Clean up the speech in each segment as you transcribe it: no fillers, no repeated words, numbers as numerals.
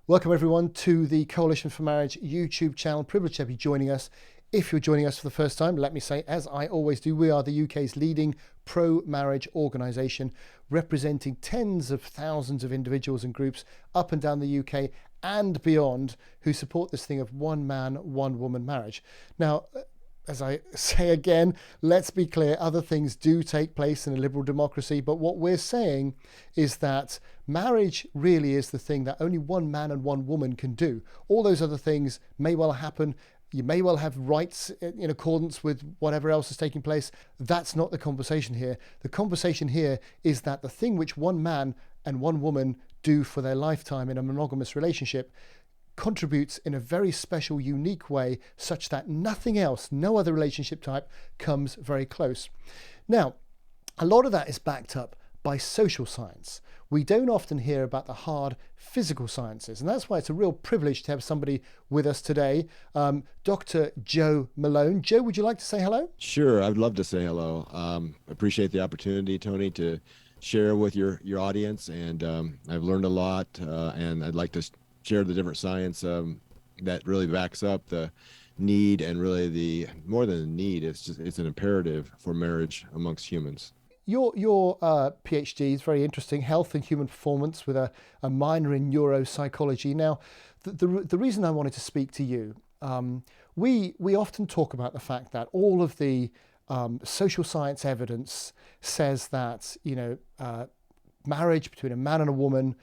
Welcome everyone to the Coalition for Marriage YouTube channel. Privileged to have you joining us. If you're joining us for the first time, let me say, as I always do, we are the UK's leading pro-marriage organisation, representing tens of thousands of individuals and groups up and down the UK and beyond who support this thing of one man, one woman marriage. Now, as I say again, let's be clear, other things do take place in a liberal democracy, but what we're saying is that marriage really is the thing that only one man and one woman can do. All those other things may well happen. You may well have rights in accordance with whatever else is taking place. That's not the conversation here. The conversation here is that the thing which one man and one woman do for their lifetime in a monogamous relationship contributes in a very special, unique way, such that nothing else, no other relationship type comes very close. Now, a lot of that is backed up by social science. We don't often hear about the hard physical sciences, and that's why it's a real privilege to have somebody with us today, Dr. Joe Malone. Joe, would you like to say hello? Sure, I'd love to say hello. Appreciate the opportunity, Tony, to share with your audience, and I've learned a lot, and I'd like to share the different science that really backs up the need, and really the more than a need, it's an imperative for marriage amongst humans. Your PhD is very interesting, health and human performance with a minor in neuropsychology. Now, the reason I wanted to speak to you, we often talk about the fact that all of the social science evidence says that, marriage between a man and a woman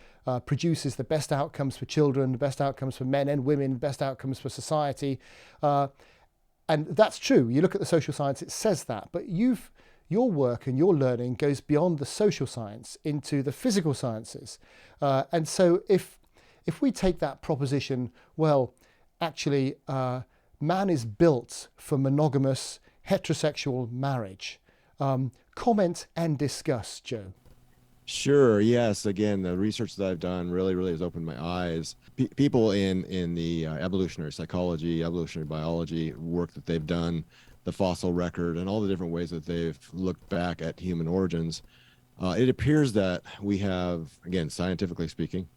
produces the best outcomes for children, the best outcomes for men and women, the best outcomes for society. And that's true. You look at the social science, it says that. But your work and your learning goes beyond the social science into the physical sciences. And so if we take that proposition, well, actually, man is built for monogamous heterosexual marriage. Comment and discuss, Joe. Sure, yes. Again, the research that I've done really has opened my eyes. People in the evolutionary psychology, evolutionary biology work that they've done, the fossil record, and all the different ways that they've looked back at human origins, it appears that we have, again, scientifically speaking,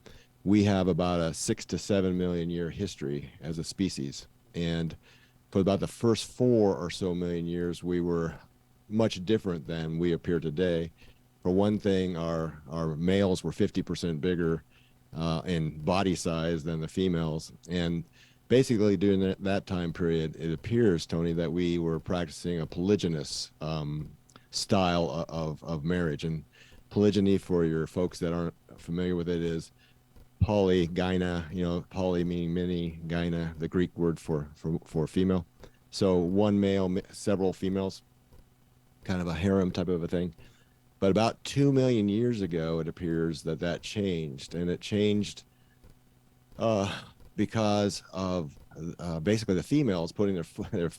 we have about a 6 to 7 million year history as a species. And for about the first 4 or so million years, we were much different than we appear today. For one thing, our males were 50% bigger in body size than the females. And basically during that time period, it appears, Tony, that we were practicing a polygynous style of marriage. And polygyny, for your folks that aren't familiar with it, is polygyna, poly meaning many, gyna, the Greek word for female. So one male, several females, kind of a harem type of a thing. But about 2 million years ago, it appears that changed, and it changed because of basically the females putting their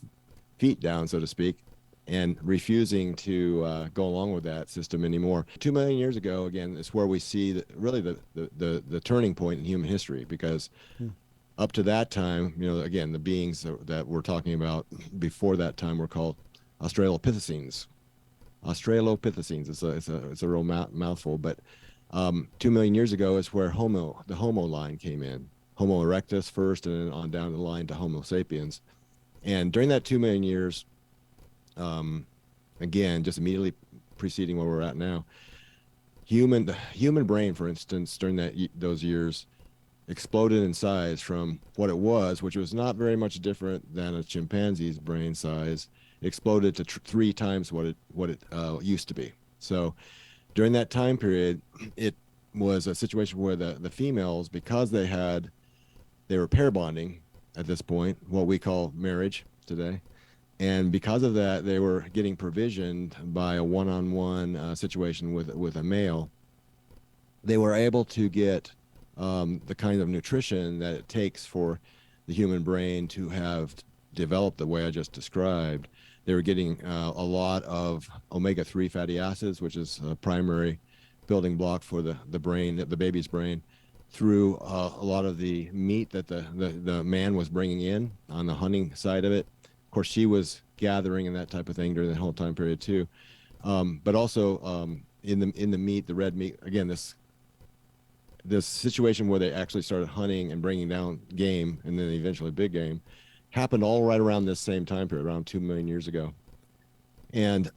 feet down, so to speak, and refusing to go along with that system anymore. 2 million years ago, again, is where we see the turning point in human history, because up to that time, again, the beings that we're talking about before that time were called Australopithecines. Australopithecines. It's a real mouthful, but 2 million years ago is where the Homo line came in. Homo erectus first, and then on down the line to Homo sapiens. And during that 2 million years, again, just immediately preceding where we're at now, the human brain, for instance, during those years, exploded in size from what it was, which was not very much different than a chimpanzee's brain size, exploded to 3 times what it used to be. So during that time period, it was a situation where the females, because they were pair bonding at this point, what we call marriage today, and because of that, they were getting provisioned by a one-on-one situation with a male. They were able to get the kind of nutrition that it takes for the human brain to have developed the way I just described. They were getting a lot of omega-3 fatty acids, which is a primary building block for the brain, the baby's brain, through a lot of the meat that the man was bringing in on the hunting side of it. Of course, she was gathering and that type of thing during the whole time period too. But also in the meat, the red meat, again, this this situation where they actually started hunting and bringing down game, and then eventually big game, happened all right around this same time period, around 2 million years ago. And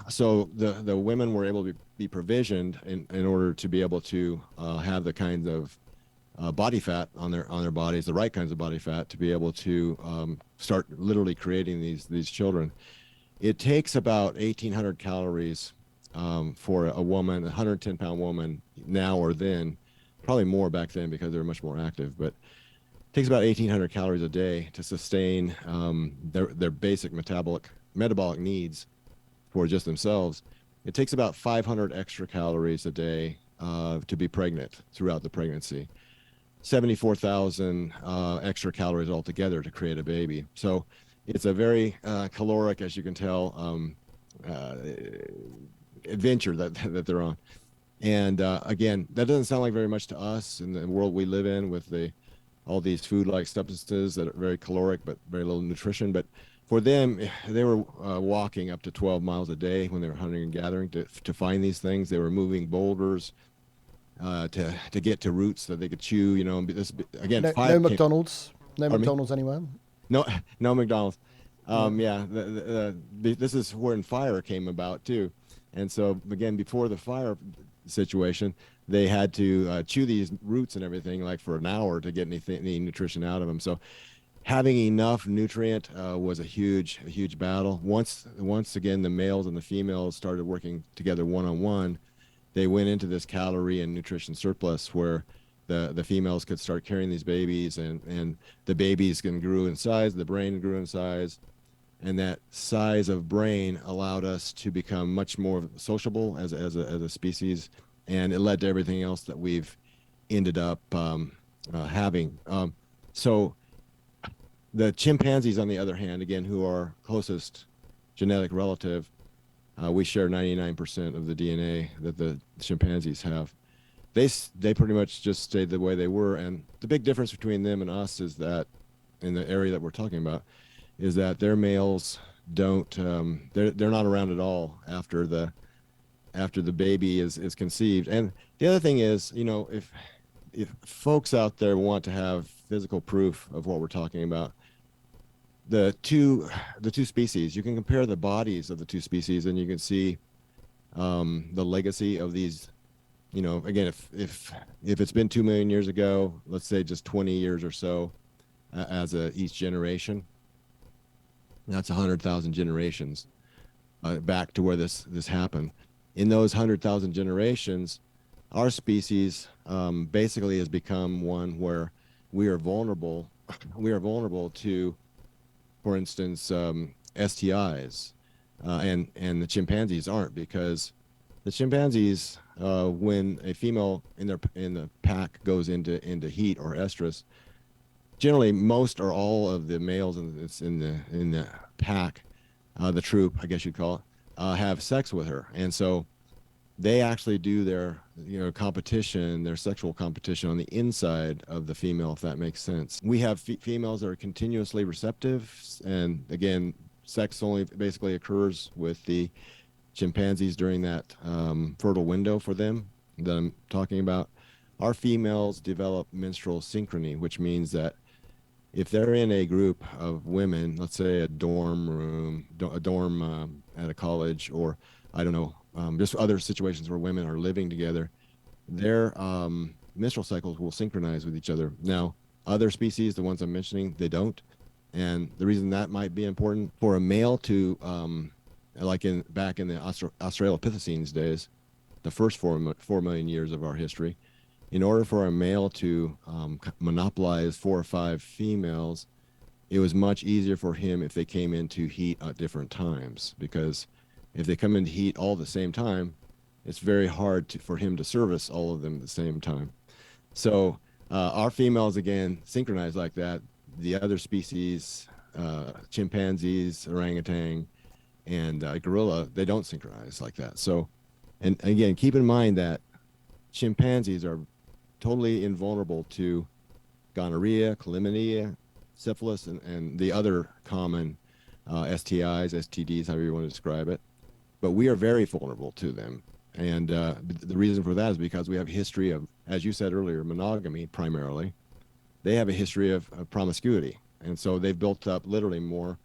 so the women were able to be provisioned in order to be able to have the kinds of body fat on their bodies, the right kinds of body fat, to be able to start literally creating these children. It takes about 1,800 calories for a woman, a 110-pound woman now or then, probably more back then because they were much more active, but it takes about 1,800 calories a day to sustain their basic metabolic needs for just themselves. It takes about 500 extra calories a day to be pregnant throughout the pregnancy. 74,000 extra calories altogether to create a baby. So it's a very caloric, as you can tell, adventure that they're on. And again, that doesn't sound like very much to us in the world we live in with all these food-like substances that are very caloric but very little nutrition. But for them, they were walking up to 12 miles a day when they were hunting and gathering to find these things. They were moving boulders to get to roots that they could chew. You know, and this again, no McDonald's, no McDonald's anywhere. No, no McDonald's. Yeah, this is when fire came about too, and so again, before the fire situation, they had to chew these roots and everything like for an hour to get any nutrition out of them. So having enough nutrient was a huge battle. Once again, the males and the females started working together one-on-one, they went into this calorie and nutrition surplus where the females could start carrying these babies, and the babies grew in size, the brain grew in size, and that size of brain allowed us to become much more sociable as a species, and it led to everything else that we've ended up having. So the chimpanzees, on the other hand, again, who are closest genetic relative, we share 99% of the DNA that the chimpanzees have. They pretty much just stayed the way they were, and the big difference between them and us is that, in the area that we're talking about, is that their males don't they're not around at all after the baby is conceived. And the other thing is, you know, if folks out there want to have physical proof of what we're talking about, the two species, you can compare the bodies of the two species, and you can see the legacy of these. You know, again, if it's been 2 million years ago, let's say just 20 years or so as each generation, that's 100,000 generations back to where this happened. In those 100,000 generations, our species basically has become one where we are vulnerable. We are vulnerable to, for instance, STIs, and the chimpanzees aren't, because the chimpanzees, when a female in the pack goes into heat or estrus, generally most or all of the males in the pack, the troop, I guess you'd call it, have sex with her, and so they actually do their competition, their sexual competition on the inside of the female, if that makes sense. We have females that are continuously receptive, and again, sex only basically occurs with the chimpanzees during that fertile window for them that I'm talking about. Our females develop menstrual synchrony, which means that if they're in a group of women, let's say a dorm at a college, or I don't know, just other situations where women are living together, their menstrual cycles will synchronize with each other. Now, other species, the ones I'm mentioning, they don't. And the reason that might be important for a male to, like back in the Australopithecines days, the first 4 million years of our history, in order for a male to monopolize 4 or 5 females, it was much easier for him if they came into heat at different times, because if they come into heat all at the same time, it's very hard for him to service all of them at the same time. So our females, again, synchronize like that. The other species, chimpanzees, orangutan, and gorilla, they don't synchronize like that. So, and again, keep in mind that chimpanzees are totally invulnerable to gonorrhea, chlamydia, syphilis, and the other common STIs, STDs, however you want to describe it. But we are very vulnerable to them. And the reason for that is because we have a history of, as you said earlier, monogamy primarily. They have a history of promiscuity. And so they've built up literally more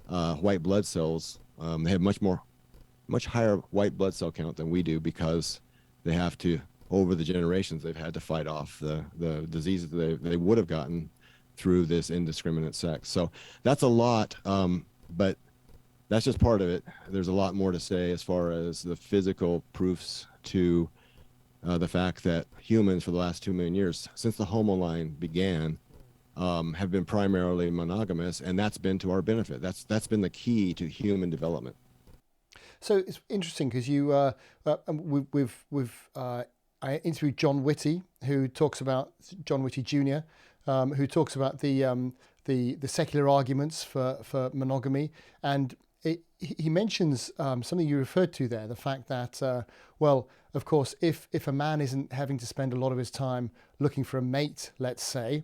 white blood cells. They have much higher white blood cell count than we do because they have to, over the generations, they've had to fight off the diseases they would have gotten through this indiscriminate sex. So that's a lot, but that's just part of it. There's a lot more to say as far as the physical proofs to the fact that humans for the last 2 million years, since the Homo line began, have been primarily monogamous, and that's been to our benefit. That's been the key to human development. So it's interesting because I interviewed John Whitty, who talks about John Whitty Jr., who talks about the secular arguments for monogamy, and he mentions something you referred to there, the fact that well, of course, if a man isn't having to spend a lot of his time looking for a mate, let's say,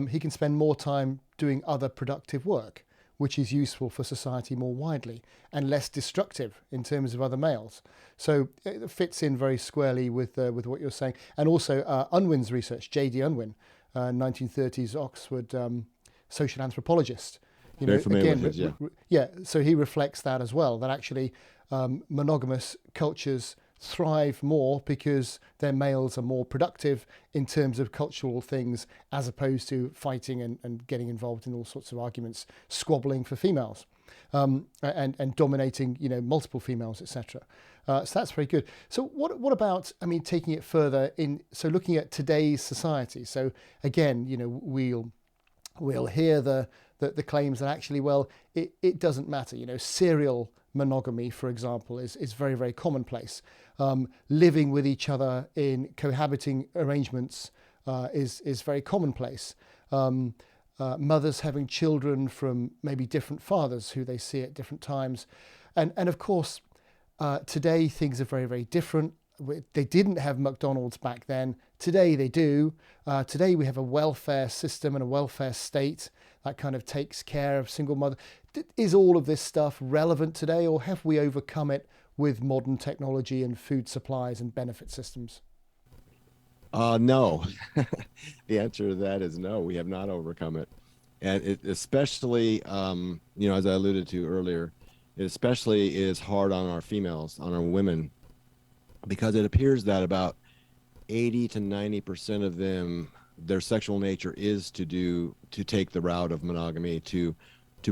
he can spend more time doing other productive work, which is useful for society more widely and less destructive in terms of other males. So it fits in very squarely with what you're saying. And also Unwin's research, J.D. Unwin, 1930s Oxford social anthropologist. Very familiar with it, yeah. Yeah, so he reflects that as well, that actually monogamous cultures thrive more because their males are more productive in terms of cultural things, as opposed to fighting and getting involved in all sorts of arguments, squabbling for females, and dominating, multiple females, etc. So that's very good. So what about, I mean, taking it further so looking at today's society. So again, we'll hear the claims that actually, well, it doesn't matter. Serial monogamy, for example, is very, very commonplace. Living with each other in cohabiting arrangements is very commonplace. Mothers having children from maybe different fathers who they see at different times. And of course, today things are very, very different. They didn't have McDonald's back then. Today they do. Today we have a welfare system and a welfare state that kind of takes care of single mother. Is all of this stuff relevant today, or have we overcome it with modern technology and food supplies and benefit systems? No. The answer to that is no. We have not overcome it, and it especially, as I alluded to earlier, it especially is hard on our females, on our women, because it appears that about 80 to 90% of them, their sexual nature is to take the route of monogamy, to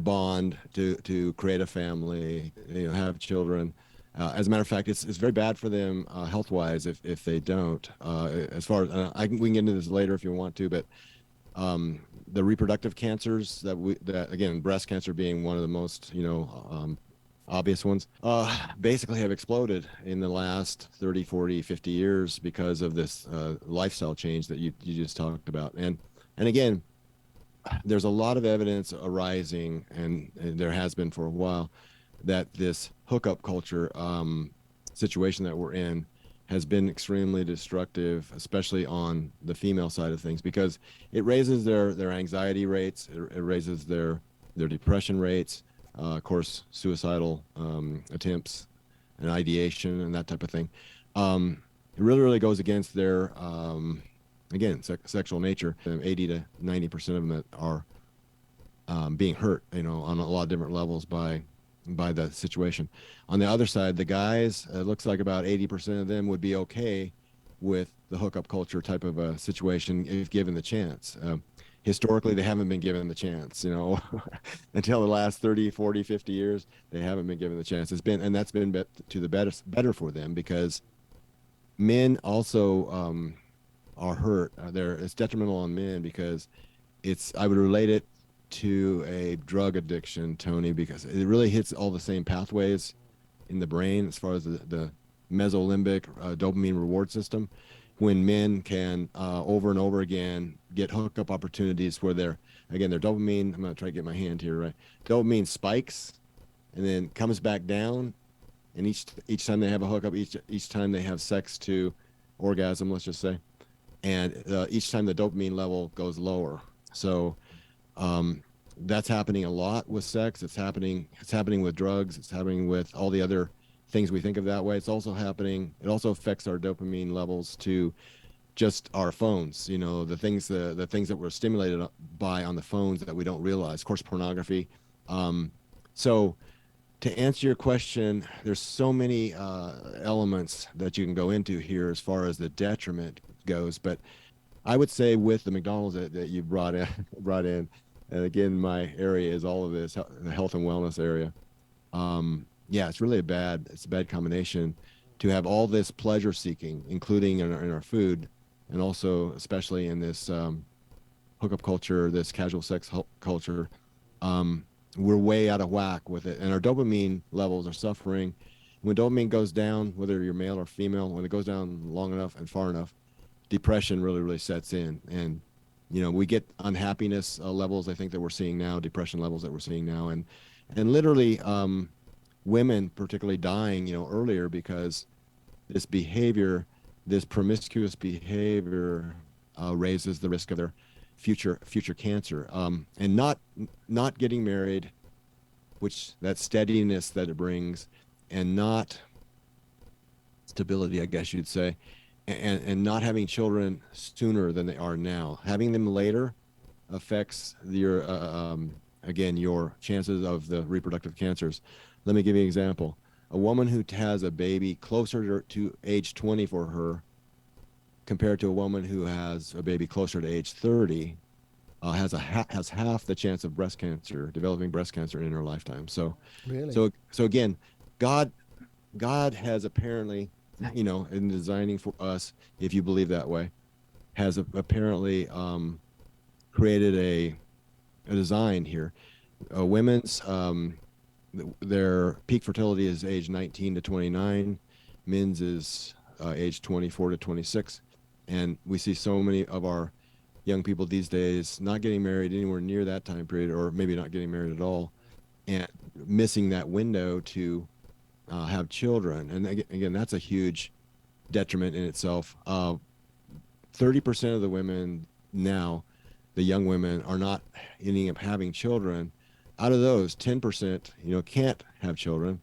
bond, to create a family, have children. As a matter of fact, it's very bad for them health-wise if they don't. As far as we can get into this later if you want to, but the reproductive cancers that again, breast cancer being one of the most obvious ones, basically have exploded in the last 30, 40, 50 years because of this lifestyle change that you just talked about. And again, there's a lot of evidence arising, and there has been for a while, that this hookup culture situation that we're in has been extremely destructive, especially on the female side of things, because it raises their anxiety rates, it raises their depression rates, of course, suicidal attempts and ideation and that type of thing. It really goes against their again, sexual nature. 80 to 90% of them that are being hurt, on a lot of different levels by the situation. On the other side, the guys, it looks like about 80% of them would be okay with the hookup culture type of a situation if given the chance. Historically, they haven't been given the chance, until the last 30, 40, 50 years, they haven't been given the chance. And that's been to the better for them, because men also are hurt. It's detrimental on men because I would relate it to a drug addiction, Tony, because it really hits all the same pathways in the brain as far as the mesolimbic dopamine reward system. When men can over and over again get hookup opportunities where their dopamine, I'm going to try to get my hand here right, dopamine spikes and then comes back down, and each time they have a hookup, each time they have sex to orgasm, let's just say, and each time the dopamine level goes lower. So that's happening a lot with sex. It's happening with drugs. It's happening with all the other things we think of that way. It's also happening. It also affects our dopamine levels to just our phones, the things that we're stimulated by on the phones that we don't realize, of course, pornography. So to answer your question, there's so many elements that you can go into here as far as the detriment goes, but I would say with the McDonald's that you brought in, and again, my area is all of this, the health and wellness area. Yeah, it's a bad combination to have all this pleasure seeking, including in our food, and also especially in this hookup culture, this casual sex culture. We're way out of whack with it, and our dopamine levels are suffering. When dopamine goes down, whether you're male or female, when it goes down long enough and far enough, depression really sets in, and we get unhappiness levels, I think, that we're seeing now, depression levels that we're seeing now, and literally women particularly dying earlier because this behavior, this promiscuous behavior, raises the risk of their future cancer, and not getting married, which that steadiness that it brings, and not stability, I guess you'd say, and not having children sooner than they are now. Having them later affects your again, your chances of the reproductive cancers. Let me give you an example. A woman who has a baby closer to age 20 for her compared to a woman who has a baby closer to age 30 has half the chance of developing breast cancer in her lifetime. So Really? so again, God has apparently, in designing for us, if you believe that way, has apparently created a design here. Women's their peak fertility is age 19 to 29. Men's is age 24 to 26. And we see so many of our young people these days not getting married anywhere near that time period, or maybe not getting married at all, and missing that window to have children. And again, that's a huge detriment in itself. 30% of the women now, the young women, are not ending up having children. Out of those, 10% can't have children,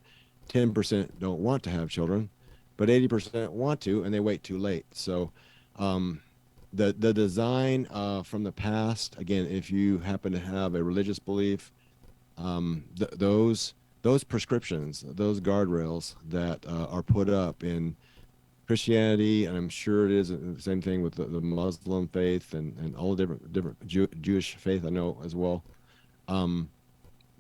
10% don't want to have children, but 80% want to, and they wait too late. So the design from the past, again, if you happen to have a religious belief, those prescriptions, those guardrails that are put up in Christianity, and I'm sure it is the same thing with the Muslim faith and all the different Jewish faith, I know as well.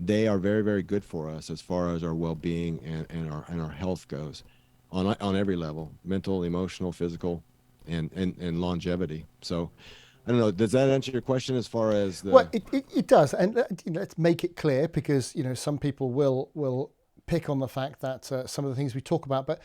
They are very, very good for us as far as our well-being and our health goes, on every level: mental, emotional, physical, and longevity. So I don't know, does that answer your question as far as the... Well, it does, and let's make it clear, because some people will pick on the fact that some of the things we talk about, but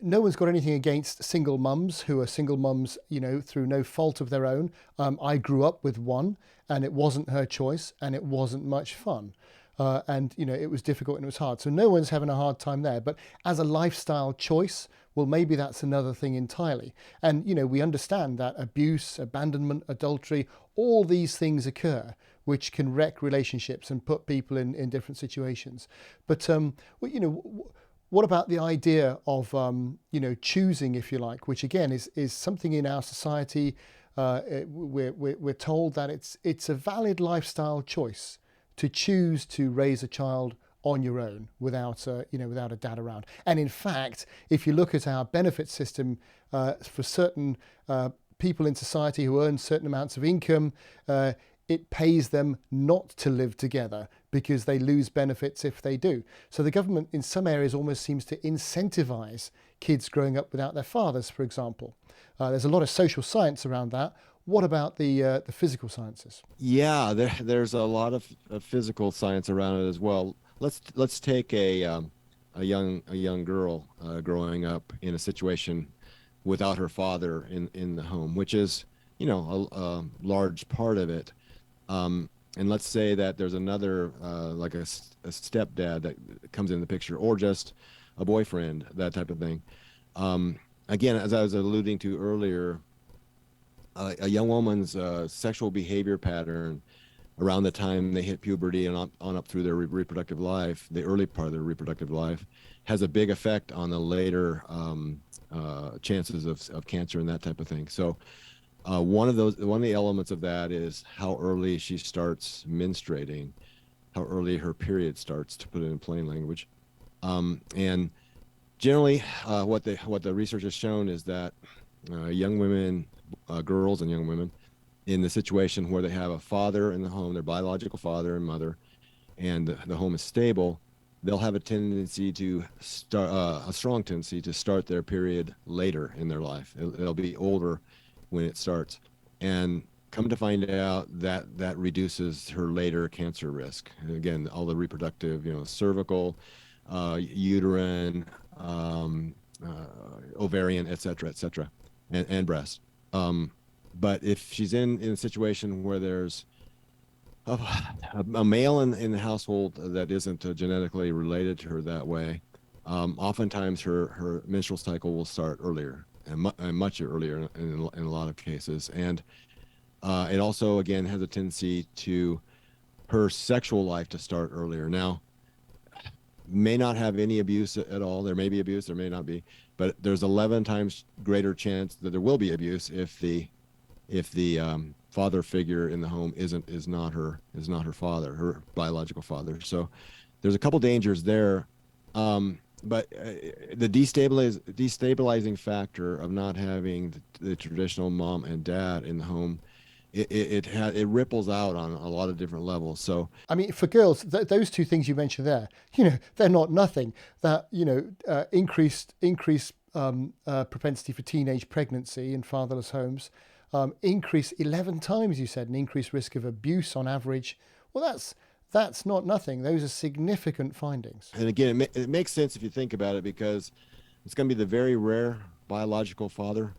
no one's got anything against single mums who are single mums, through no fault of their own. I grew up with one, and it wasn't her choice, and it wasn't much fun. And it was difficult and it was hard. So no one's having a hard time there. But as a lifestyle choice, well, maybe that's another thing entirely. And we understand that abuse, abandonment, adultery, all these things occur, which can wreck relationships and put people in different situations. But what about the idea of choosing, if you like, which again is something in our society. We're told that it's a valid lifestyle choice to choose to raise a child on your own without a dad around. And in fact, if you look at our benefit system for certain people in society who earn certain amounts of income, it pays them not to live together because they lose benefits if they do. So the government in some areas almost seems to incentivize kids growing up without their fathers, for example. There's a lot of social science around that. What about the physical sciences? Yeah, there's a lot of physical science around it as well. Let's take a young girl growing up in a situation without her father in the home, which is a large part of it. And let's say that there's another like a stepdad that comes in the picture, or just a boyfriend, that type of thing. Again, as I was alluding to earlier, a young woman's sexual behavior pattern around the time they hit puberty and on up through their reproductive life, the early part of their reproductive life, has a big effect on the later chances of cancer and that type of thing. So one of the elements of that is how early she starts menstruating, how early her period starts, to put it in plain language. And generally, what the research has shown is that young women, girls and young women, in the situation where they have a father in the home, their biological father and mother, and the home is stable, they'll have a tendency to start a strong tendency to start their period later in their life. They'll be older when it starts, and come to find out that that reduces her later cancer risk. And again, all the reproductive, cervical, uterine, ovarian, et cetera, and breast. But if she's in a situation where there's a male in the household that isn't genetically related to her that way, oftentimes her menstrual cycle will start earlier and much earlier in a lot of cases. And it also, again, has a tendency to her sexual life to start earlier. Now, may not have any abuse at all. There may be abuse, there may not be, but there's 11 times greater chance that there will be abuse if the father figure in the home is not her father, her biological father. So there's a couple dangers there, but the destabilizing factor of not having the traditional mom and dad in the home, it ripples out on a lot of different levels. So I mean, for girls, those two things you mentioned there, they're not nothing. That increased propensity for teenage pregnancy in fatherless homes, increase 11 times, you said, an increased risk of abuse on average. Well, that's not nothing. Those are significant findings. And again, it makes sense if you think about it, because it's going to be the very rare biological father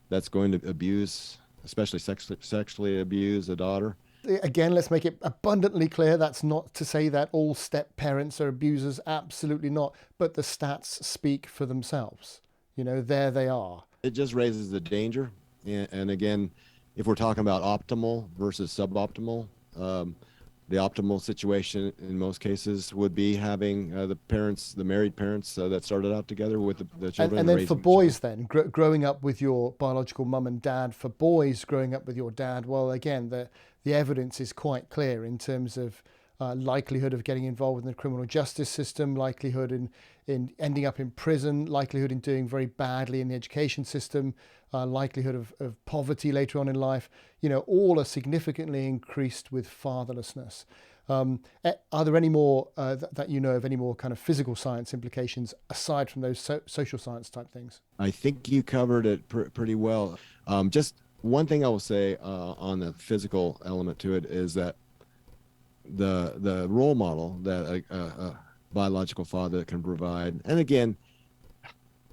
that's going to abuse, especially sexually abuse a daughter. Again, let's make it abundantly clear, that's not to say that all step parents are abusers, absolutely not. But the stats speak for themselves. There they are. It just raises the danger. And again, if we're talking about optimal versus suboptimal, the optimal situation in most cases would be having the married parents that started out together with the children. And then for boys, then growing up with your biological mum and dad, for boys growing up with your dad, well, again, the evidence is quite clear in terms of likelihood of getting involved in the criminal justice system, likelihood in ending up in prison, likelihood in doing very badly in the education system, likelihood of poverty later on in life, all are significantly increased with fatherlessness. Are there any more that you know of, any more kind of physical science implications aside from those social science type things? I think you covered it pretty well. Just one thing I will say on the physical element to it is that the role model that a biological father can provide, and again,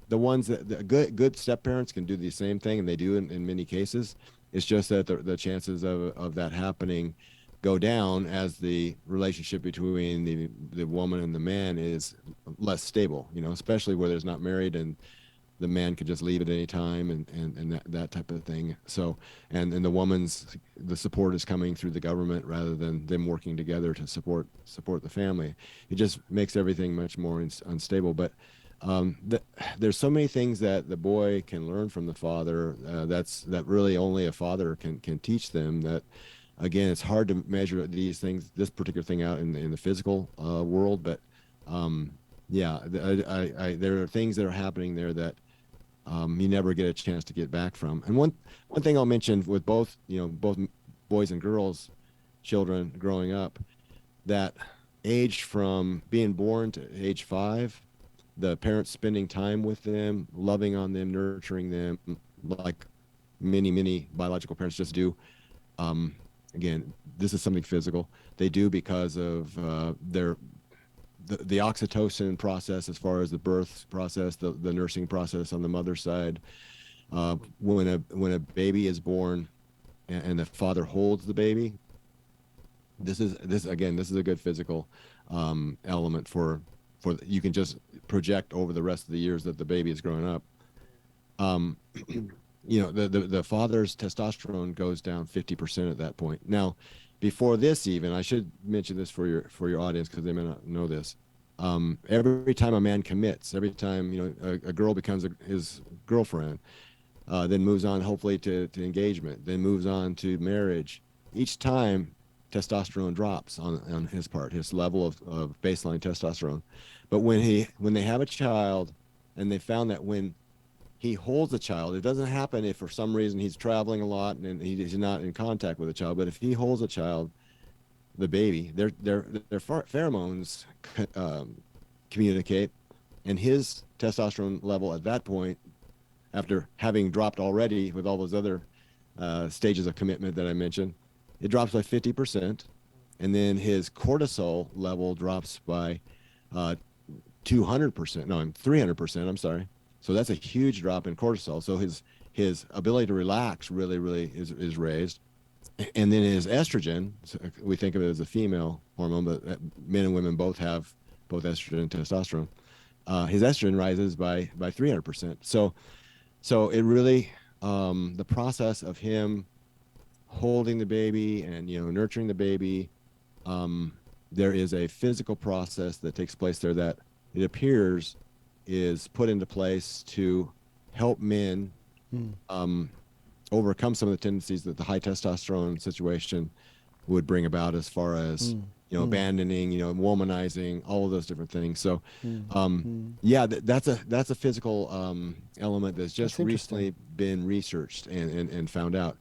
the ones that the good step parents can do the same thing, and they do in many cases. It's just that the chances of that happening go down as the relationship between the woman and the man is less stable, especially where there's not married and the man could just leave at any time and that type of thing. So, and the support is coming through the government rather than them working together to support the family. It just makes everything much more unstable. But there's so many things that the boy can learn from the father that really only a father can teach them. That, again, it's hard to measure this particular thing out in the physical world, but yeah, there are things that are happening there that you never get a chance to get back from. And one thing I'll mention with both boys and girls, children growing up, that age from being born to age 5, the parents spending time with them, loving on them, nurturing them, like many biological parents just do. Again, this is something physical. They do because of the oxytocin process, as far as the birth process, the nursing process on the mother's side. When a baby is born and the father holds the baby, this is a good physical element for you can just project over the rest of the years that the baby is growing up. the father's testosterone goes down 50% at that point. Now, before this, even I should mention this for your audience because they may not know this. Every time a man commits, every time a girl becomes his girlfriend, then moves on hopefully to engagement, then moves on to marriage. Each time, testosterone drops on his part, his level of baseline testosterone. But when they have a child, and they found that when he holds a child, it doesn't happen if for some reason he's traveling a lot and he's not in contact with a child. But if he holds a child, the baby, their pheromones communicate, and his testosterone level at that point, after having dropped already with all those other stages of commitment that I mentioned, it drops by 50%, and then his cortisol level drops by 200%. No, 300%. I'm sorry. So that's a huge drop in cortisol. So his ability to relax really is raised. And then his estrogen, so we think of it as a female hormone, but men and women both have both estrogen and testosterone. His estrogen rises by 300%. So it really, the process of him holding the baby and nurturing the baby, there is a physical process that takes place there that it appears is put into place to help men overcome some of the tendencies that the high testosterone situation would bring about, as far as abandoning, womanizing, all of those different things. So yeah, that's a physical element that's just recently been researched and found out.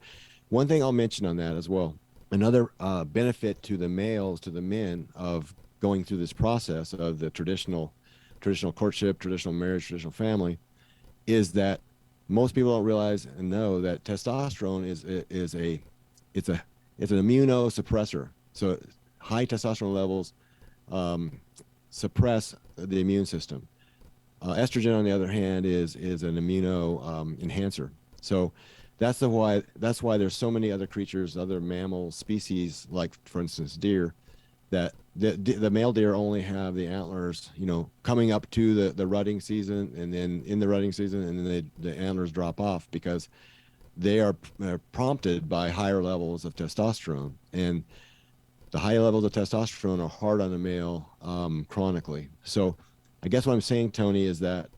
One thing I'll mention on that as well, another benefit to the males, to the men, of going through this process of the traditional courtship, traditional marriage, traditional family, is that most people don't realize and know that testosterone is an immunosuppressor. So high testosterone levels suppress the immune system. Estrogen, on the other hand, is an immuno enhancer. So that's why there's so many other creatures, other mammal species, like for instance deer, that the male deer only have the antlers, coming up to the rutting season, and then in the rutting season, and then the antlers drop off because they are prompted by higher levels of testosterone. And the high levels of testosterone are hard on the male chronically. So I guess what I'm saying, Tony, is that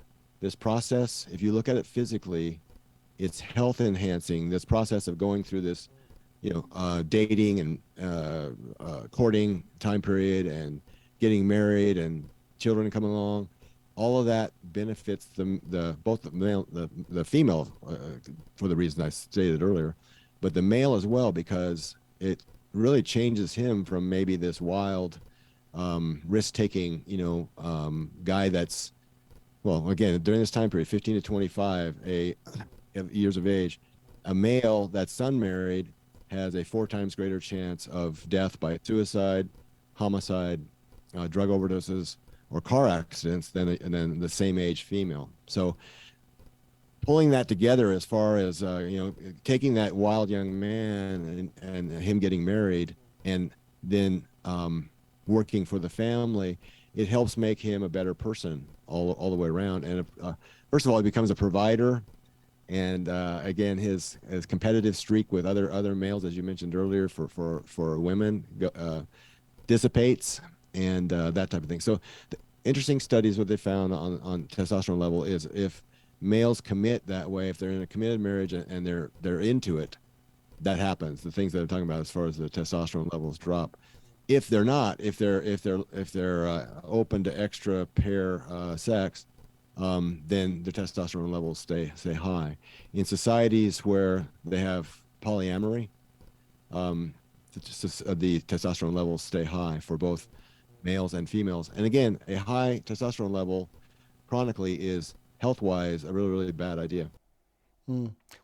this process, if you look at it physically, it's health enhancing. This process of going through this dating and courting time period and getting married and children coming along, all of that benefits both the male, the female, for the reason I stated earlier, but the male as well, because it really changes him from maybe this wild, risk-taking, guy that's, well, again, during this time period, 15 to 25 years of age, a male that's unmarried has a 4 times greater chance of death by suicide, homicide, drug overdoses, or car accidents than the same age female. So pulling that together, as far as taking that wild young man and him getting married, and then working for the family, it helps make him a better person all the way around. And first of all, he becomes a provider. And again, his competitive streak with other males, as you mentioned earlier, for women, dissipates, and that type of thing. So, interesting studies, what they found on testosterone level is, if males commit that way, if they're in a committed marriage and they're into it, that happens. The things that I'm talking about, as far as the testosterone levels drop. If they're not, if they're open to extra pair sex, then the testosterone levels stay high. In societies where they have polyamory, the testosterone levels stay high for both males and females. And again, a high testosterone level chronically is health-wise a really bad idea.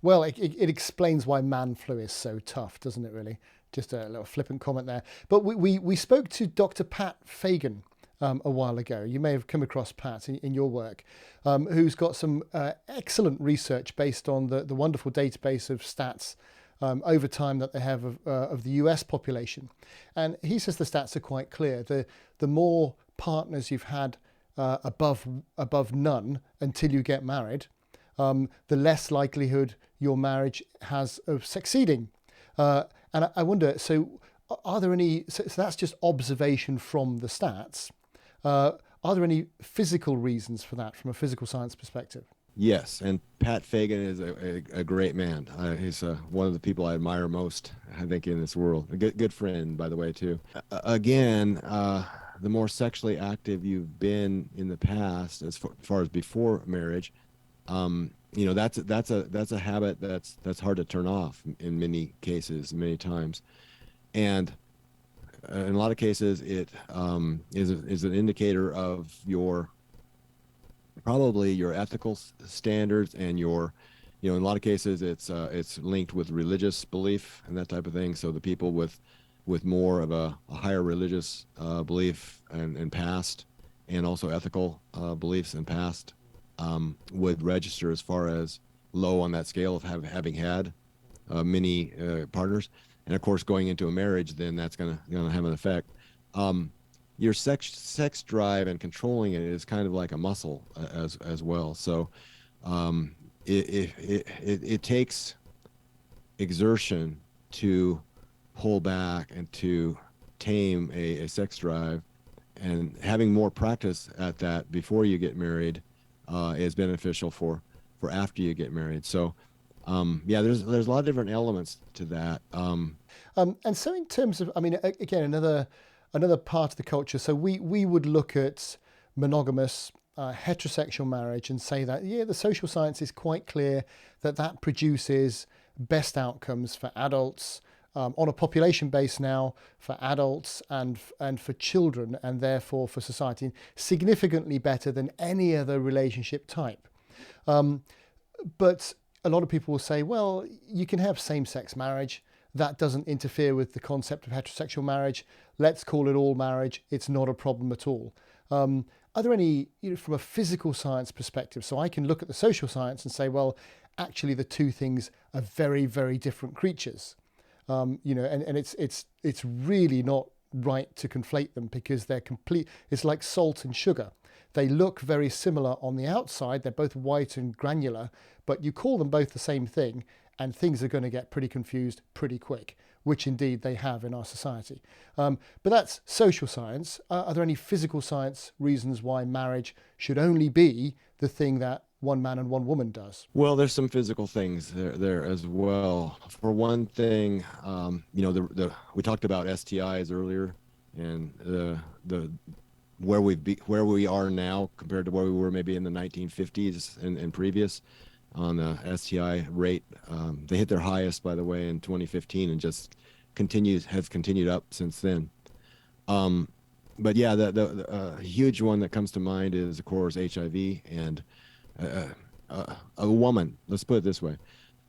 Well, it explains why man flu is so tough, doesn't it, really? Just a little flippant comment there. But we spoke to Dr. Pat Fagan a while ago. You may have come across Pat in your work, who's got some excellent research based on the wonderful database of stats over time that they have of the US population. And he says the stats are quite clear. The more partners you've had above none until you get married, the less likelihood your marriage has of succeeding. And I wonder, so are there any, so that's just observation from the stats. Are there any physical reasons for that from a physical science perspective? Yes, and Pat Fagan is a great man. He's one of the people I admire most, I think, in this world. A good friend, by the way, too. Again, the more sexually active you've been in the past, as far as before marriage, that's a habit that's hard to turn off in many cases, many times, and in a lot of cases, it is an indicator of your probably your ethical standards and your, in a lot of cases it's linked with religious belief and that type of thing. So the people with more of a higher religious belief and past, and also ethical beliefs and past, would register as far as low on that scale of having had many partners. And of course, going into a marriage, then that's gonna have an effect. Your sex drive and controlling it is kind of like a muscle as well. So it takes exertion to pull back and to tame a sex drive, and having more practice at that before you get married is beneficial for after you get married. So yeah, there's a lot of different elements to that. And so in terms of, I mean, again, another part of the culture. So we would look at monogamous heterosexual marriage and say that, yeah, the social science is quite clear that that produces best outcomes for adults on a population base now, for adults and for children, and therefore for society, significantly better than any other relationship type. But a lot of people will say, well, you can have same-sex marriage. That doesn't interfere with the concept of heterosexual marriage. Let's call it all marriage. It's not a problem at all. Are there any, from a physical science perspective, so I can look at the social science and say, well, actually the two things are very, very different creatures. And it's really not right to conflate them, because they're complete. It's like salt and sugar. They look very similar on the outside. They're both white and granular, but you call them both the same thing, and things are going to get pretty confused pretty quick, which indeed they have in our society. But that's social science. Are there any physical science reasons why marriage should only be the thing that one man and one woman does? Well, there's some physical things there as well. For one thing, we talked about STIs earlier, and the where we are now compared to where we were maybe in the 1950s and previous on the STI rate. They hit their highest, by the way, in 2015, and just has continued up since then. But yeah, the huge one that comes to mind is, of course, HIV. And a woman, let's put it this way,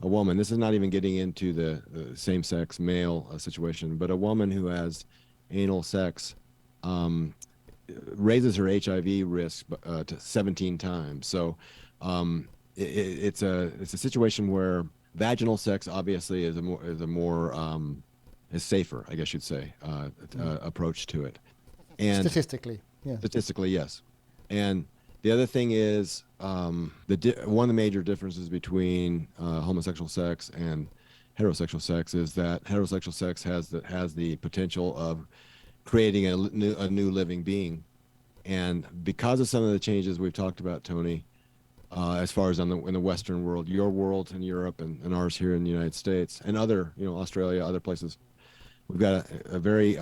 a woman, this is not even getting into the same-sex male situation, but a woman who has anal sex raises her HIV risk to 17 times. So it's a situation where vaginal sex obviously is is safer, I guess you'd say, approach to it. And statistically, yes. And the other thing is one of the major differences between homosexual sex and heterosexual sex is that heterosexual sex has the potential of creating a new living being. And because of some of the changes we've talked about, Tony, as far as in the Western world, your world in Europe and ours here in the United States and other, Australia, other places, we've got a very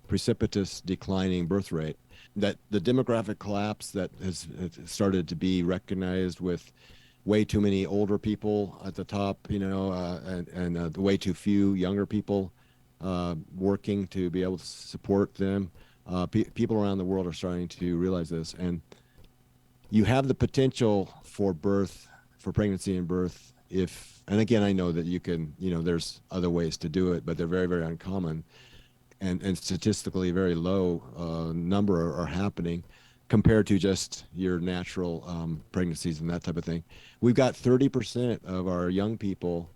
precipitous declining birth rate. That the demographic collapse that has started to be recognized with way too many older people at the top, and way too few younger people working to be able to support them. People around the world are starting to realize this, and you have the potential for pregnancy and birth and again, I know that you can, there's other ways to do it, but they're very, very uncommon, and statistically very low number are happening compared to just your natural pregnancies and that type of thing. We've got 30% of our young people,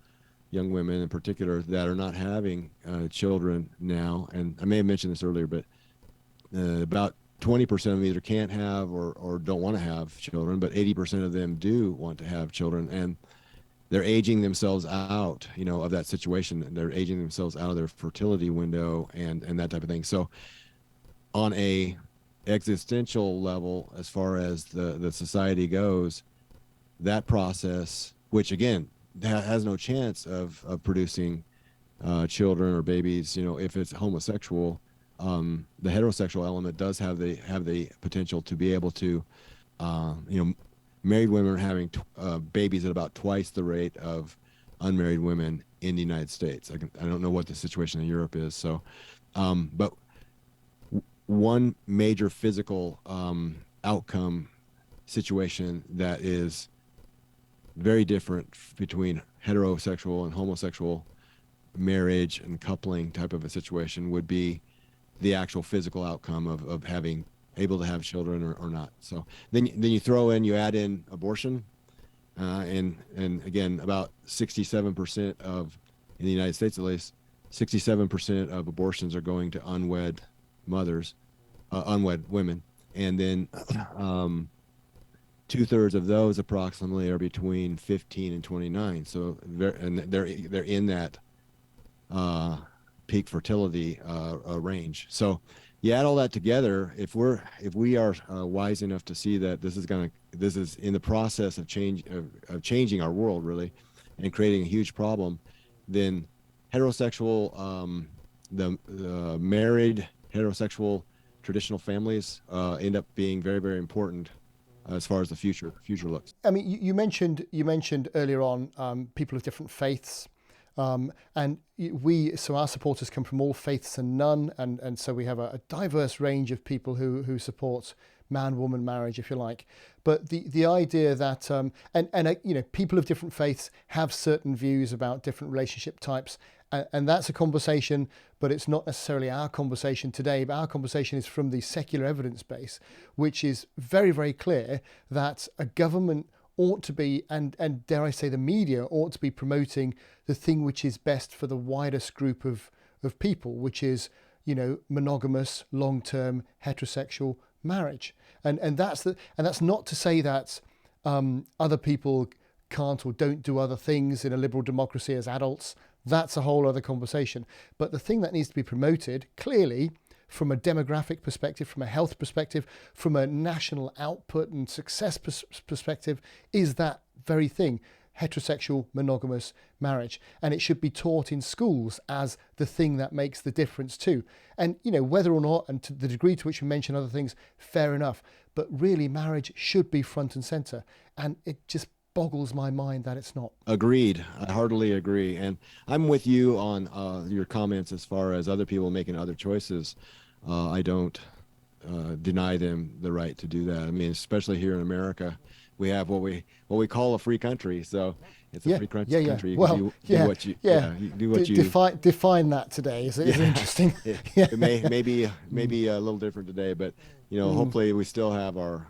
young women in particular, that are not having children now. And I may have mentioned this earlier, but about 20% of them either can't have or don't want to have children, but 80% of them do want to have children, and they're aging themselves out, of that situation. They're aging themselves out of their fertility window and that type of thing. So on a existential level, as far as the society goes, that process, which again has no chance of producing children or babies, if it's homosexual, the heterosexual element does have the potential to be able to, married women are having babies at about twice the rate of unmarried women in the United States. I don't know what the situation in Europe is. So, but one major physical outcome situation that is very different between heterosexual and homosexual marriage and coupling type of a situation would be the actual physical outcome of having able to have children or not. So then you add in abortion, and again, about 67% in the United States, at least 67% of abortions are going to unwed mothers, unwed women, and then 2/3 of those approximately are between 15 and 29. So they're in that peak fertility range. So you add all that together, if we are wise enough to see that this is in the process of changing our world really, and creating a huge problem, then heterosexual, the married heterosexual traditional families end up being very, very important as far as the future looks. I mean, you mentioned earlier on people of different faiths. And so our supporters come from all faiths and none, and so we have a diverse range of people who support man-woman marriage, if you like. But the idea that people of different faiths have certain views about different relationship types, and that's a conversation, but it's not necessarily our conversation today. But our conversation is from the secular evidence base, which is very, very clear that a government ought to be, and dare I say the media ought to be, promoting the thing which is best for the widest group of people, which is, monogamous, long-term, heterosexual marriage. And that's not to say that other people can't or don't do other things in a liberal democracy as adults. That's a whole other conversation. But the thing that needs to be promoted clearly, from a demographic perspective, from a health perspective, from a national output and success perspective, is that very thing, heterosexual monogamous marriage. And it should be taught in schools as the thing that makes the difference too. And, whether or not, and to the degree to which we mention other things, fair enough. But really, marriage should be front and center. And it just boggles my mind that it's not. Agreed. I heartily agree. And I'm with you on your comments as far as other people making other choices. I don't deny them the right to do that. I mean, especially here in America, we have what we call a free country. So it's a free country. Yeah. You well, do what you do what you define that today. Is interesting. It may be a little different today, but hopefully we still have our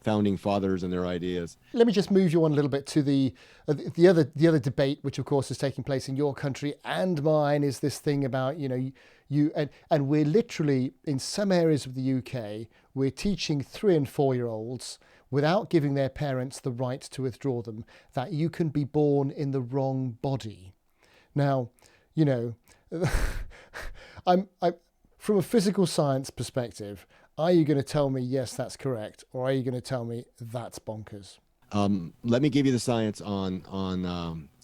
founding fathers and their ideas. Let me just move you on a little bit to the other debate, which of course is taking place in your country and mine, is this thing about you and we're literally, in some areas of the UK, we're teaching 3 and 4 year olds, without giving their parents the right to withdraw them, that you can be born in the wrong body. Now, I'm from a physical science perspective, are you going to tell me, yes, that's correct? Or are you going to tell me that's bonkers? Let me give you the science on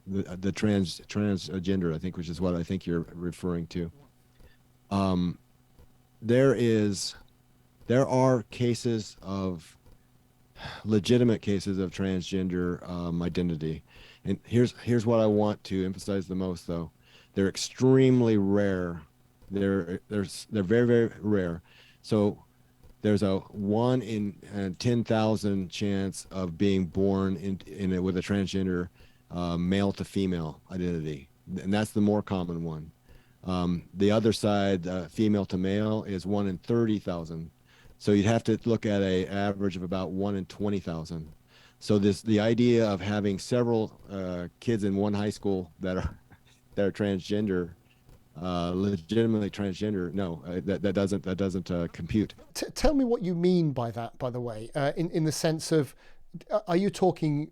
the transgender, I think, which is what I think you're referring to. There are cases of legitimate cases of transgender identity. And here's what I want to emphasize the most, though. They're extremely rare. They're very, very rare. So there's a 1 in 10,000 chance of being born with a transgender male to female identity, and that's the more common one. The other side, female to male, is 1 in 30,000. So you'd have to look at an average of about 1 in 20,000. So the idea of having several kids in one high school that are transgender legitimately transgender, no, that doesn't compute. Tell me what you mean by that, by the way, in the sense of, are you talking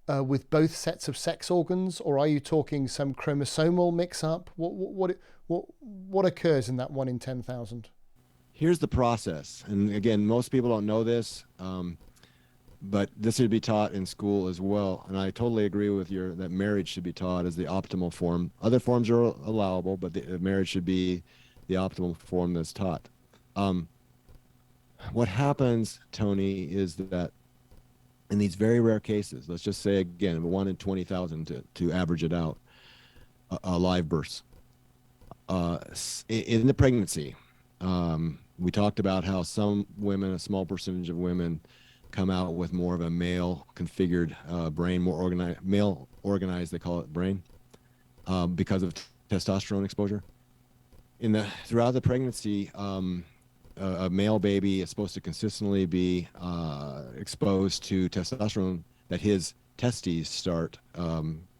with both sets of sex organs, or are you talking some chromosomal mix-up? What occurs in that 1 in 10,000? Here's the process, and again, most people don't know this, but this should be taught in school as well. And I totally agree with that marriage should be taught as the optimal form. Other forms are allowable, but marriage should be the optimal form that's taught. What happens, Tony, is that in these very rare cases, let's just say again, 1 in 20,000 to average it out, live births. In the pregnancy, we talked about how some women, a small percentage of women, come out with more of a male configured brain, more organized, male organized, they call it brain, because of testosterone exposure. Throughout the pregnancy, a male baby is supposed to consistently be exposed to testosterone that his testes start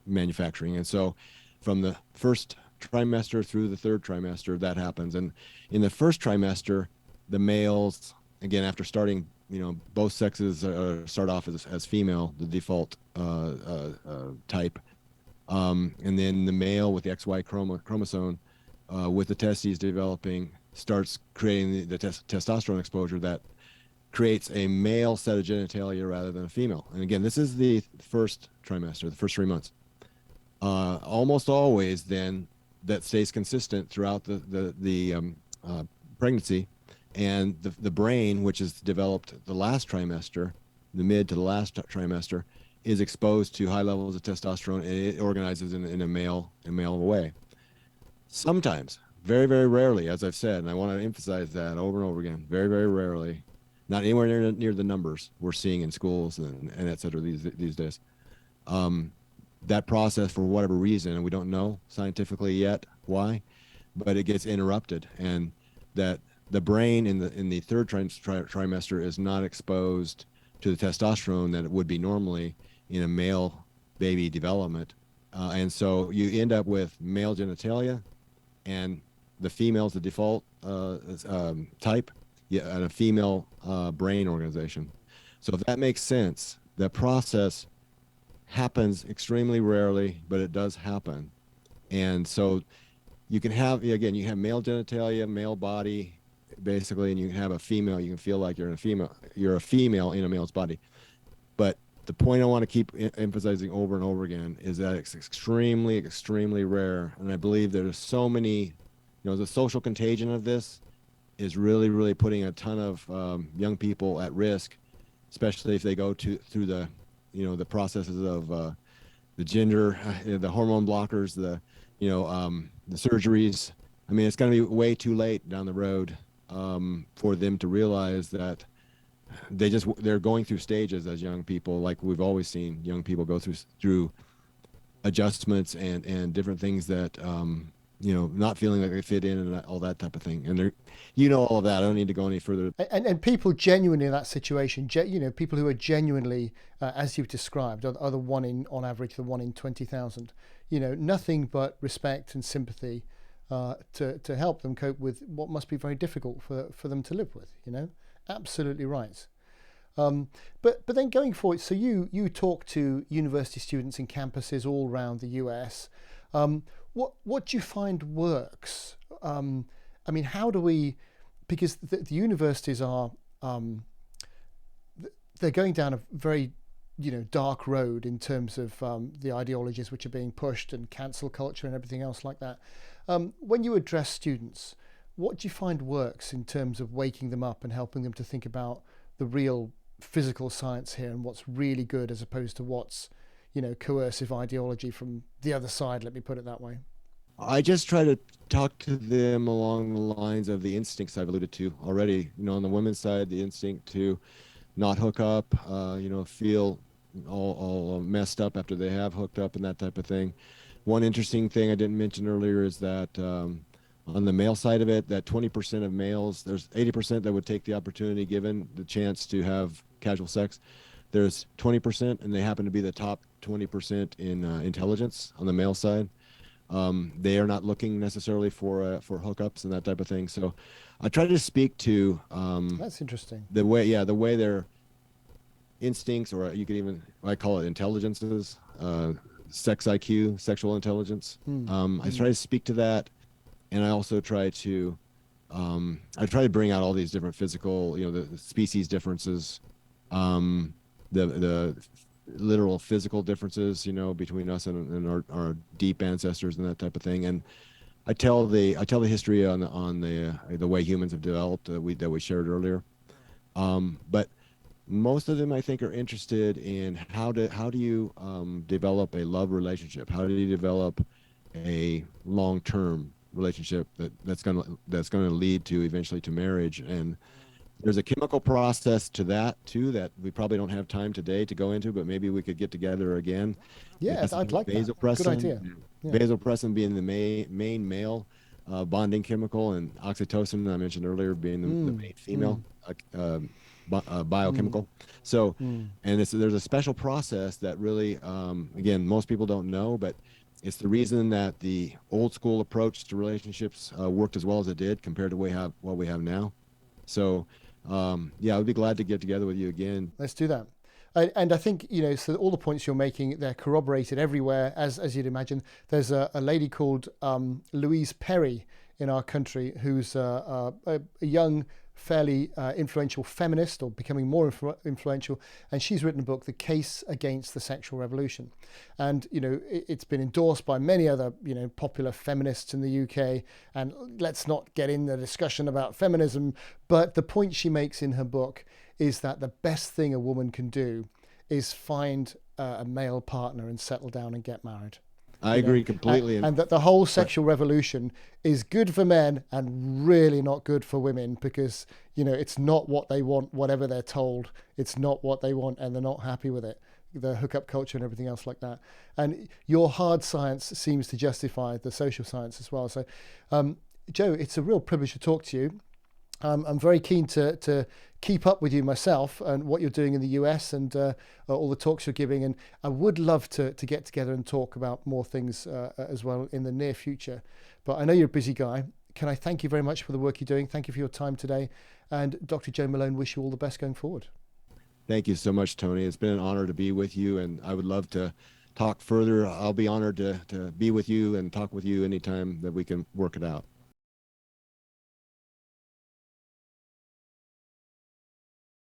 manufacturing. And so from the first trimester through the third trimester, that happens. And in the first trimester, the males, again, after starting, both sexes start off as female, the default type. And then the male with the XY chromosome, with the testes developing, starts creating the testosterone exposure that creates a male set of genitalia rather than a female. And again, this is the first trimester, the first 3 months. Almost always, then, that stays consistent throughout the pregnancy, and the brain, which is developed the last trimester, the mid to the last trimester, is exposed to high levels of testosterone, and it organizes in a male way. Sometimes, very, very rarely, as I've said, and I want to emphasize that over and over again, very, very rarely, not anywhere near the numbers we're seeing in schools and et cetera these days. That process, for whatever reason, and we don't know scientifically yet why, but it gets interrupted, and that the brain in the third trimester is not exposed to the testosterone that it would be normally in a male baby development, and so you end up with male genitalia, and the female's the default type, and a female brain organization. So if that makes sense, that process happens extremely rarely, but it does happen. And so you can have, again, you have male genitalia, male body, basically, and you can have a female. You can feel like you're a female in a male's body. But the point I want to keep emphasizing over and over again is that it's extremely, extremely rare. And I believe there's so many, the social contagion of this is really, really putting a ton of young people at risk, especially if they go through the processes of the gender, the hormone blockers, the surgeries. I mean, it's going to be way too late down the road for them to realize that they're going through stages as young people, like we've always seen young people go through adjustments and different things that not feeling like they fit in and all that type of thing. And all of that. I don't need to go any further. And people genuinely in that situation, people who are genuinely, as you've described, are the on average, the 1 in 20,000. Nothing but respect and sympathy to help them cope with what must be very difficult for them to live with. Absolutely right. But then going forward, so you talk to university students in campuses all around the US. What do you find works? I mean, how do we? Because the universities are they're going down a very dark road in terms of the ideologies which are being pushed and cancel culture and everything else like that. When you address students, what do you find works in terms of waking them up and helping them to think about the real physical science here and what's really good as opposed to what's coercive ideology from the other side, let me put it that way? I just try to talk to them along the lines of the instincts I've alluded to already. On the women's side, the instinct to not hook up, feel all messed up after they have hooked up and that type of thing. One interesting thing I didn't mention earlier is that on the male side of it, that 20% of males, there's 80% that would take the opportunity given the chance to have casual sex. There's 20%, and they happen to be the top 20% in intelligence on the male side. They are not looking necessarily for hookups and that type of thing. So I try to speak to That's interesting. the way their instincts, or you could even, I call it intelligences, sex IQ, sexual intelligence. I try to speak to that, and I also try to bring out all these different physical, the species differences, the literal physical differences, between us and our deep ancestors and that type of thing. And I tell the history on the way humans have developed, that we shared earlier. But most of them, I think, are interested in how do you develop a love relationship? How do you develop a long-term relationship that's gonna lead to eventually to marriage? And there's a chemical process to that too that we probably don't have time today to go into, but maybe we could get together again. It Yeah, has to I'd do with like that. Good idea. Yeah. vasopressin being the main male bonding chemical, and oxytocin, I mentioned earlier, being the main female biochemical. So, and there's a special process that really, again, most people don't know, but it's the reason that the old school approach to relationships worked as well as it did compared to what we have now. So, yeah, I would be glad to get together with you again. Let's do that. And I think, so all the points you're making, they're corroborated everywhere, as you'd imagine. There's a lady called Louise Perry in our country who's a young, fairly influential feminist, or becoming more influential. And she's written a book, The Case Against the Sexual Revolution. And, it's been endorsed by many other, popular feminists in the UK. And let's not get in the discussion about feminism. But the point she makes in her book is that the best thing a woman can do is find a male partner and settle down and get married. I agree completely. And that the whole sexual revolution is good for men and really not good for women, because, it's not what they want, whatever they're told. It's not what they want, and they're not happy with it. The hookup culture and everything else like that. And your hard science seems to justify the social science as well. So, Joe, it's a real privilege to talk to you. I'm very keen to keep up with you myself and what you're doing in the US, and all the talks you're giving. And I would love to get together and talk about more things as well in the near future. But I know you're a busy guy. Can I thank you very much for the work you're doing? Thank you for your time today. And Dr. Joe Malone, wish you all the best going forward. Thank you so much, Tony. It's been an honor to be with you, and I would love to talk further. I'll be honored to be with you and talk with you anytime that we can work it out.